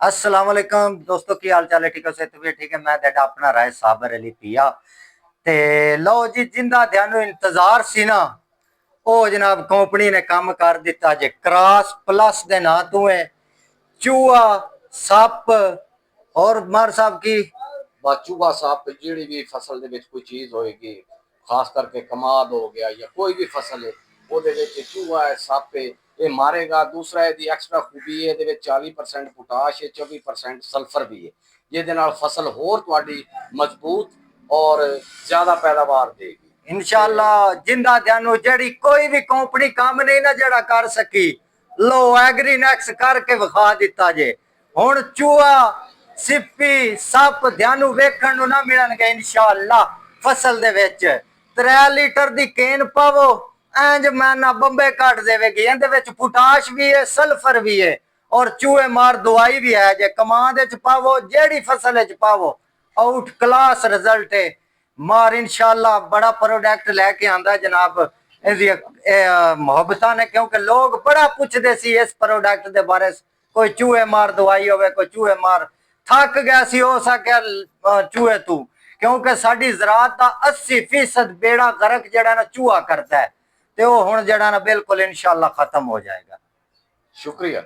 अस्सलाम वालेकुम दोस्तों, की हाल चाल है? ठीक हो? से तबीयत ठीक है? मैं तेरा अपना राय साबर अली पिया ते लो जी, जिंदा ध्यान इंतजार सी ना ओ जनाब कंपनी ने काम कर दिता जे। क्रॉस प्लस दे ना तू है चूहा सप और मार साहब की चूहा साप ਜਿਹੜੀ ਵੀ ਫਸਲ ਦੇ ਵਿੱਚ ਕੋਈ ਚੀਜ਼ ਹੋਏਗੀ, ਖਾਸ ਕਰਕੇ ਕਮਾਦ ਹੋ ਗਿਆ ਜਾਂ ਕੋਈ ਵੀ ਫਸਲ ਹੈ, ਉਹਦੇ ਵਿੱਚ ਚੂਹਾ ਹੈ, ਸੱਪ ਹੈ, ਇਹ ਮਾਰੇਗਾ। ਦੂਸਰਾ ਇਹਦੀ ਐਕਸਟਰਾ ਖੂਬੀ ਹੈ, ਇਹਦੇ ਵਿੱਚ 40% ਪੋਟਾਸ਼ ਹੈ, 24% ਸਲਫਰ ਵੀ ਹੈ, ਜਿਹਦੇ ਨਾਲ ਫਸਲ ਹੋਰ ਤੁਹਾਡੀ ਮਜ਼ਬੂਤ ਔਰ ਜ਼ਿਆਦਾ ਪੈਦਾਵਾਰ ਦੇਗੀ। इंशाल्लाह जिंदा ध्यान जेड़ी कोई भी कंपनी काम नहीं ना जड़ा कर सकी, लो एग्रीनेक्स करके विखा दिता जे। हुण चूहा सिप्पी सप ध्यानू वेखण नू ना मिलणगे इंशाल्लाह। फसल दे विच 3 लीटर दी केन पावो, इंज मैना बंबे कट देवेगी। इहदे विच पोटाश भी है, सल्फर भी है और चूहे मार दवाई भी है जे। कमाद विच पावो, जेड़ी फसल विच पावो, आउट क्लास रिजल्ट है मार इंशाल्लाह। बड़ा प्रोडक्ट लैके आंदा जनाब मुहब्बतां ने, क्योंकि लोग बड़ा पुछदे सी इस प्रोडक्ट दे बारे। कोई चूहे मार दवाई होवे, कोई चूहे मार। थक गया सी हो सके चूहे तू, क्योंकि साडी ज़रात दा 80% बेड़ा गर्क जड़ा ना चूहा करता है, ते वो हुण जड़ा ना बिल्कुल इंशाल्लाह खत्म हो जाएगा। शुक्रिया।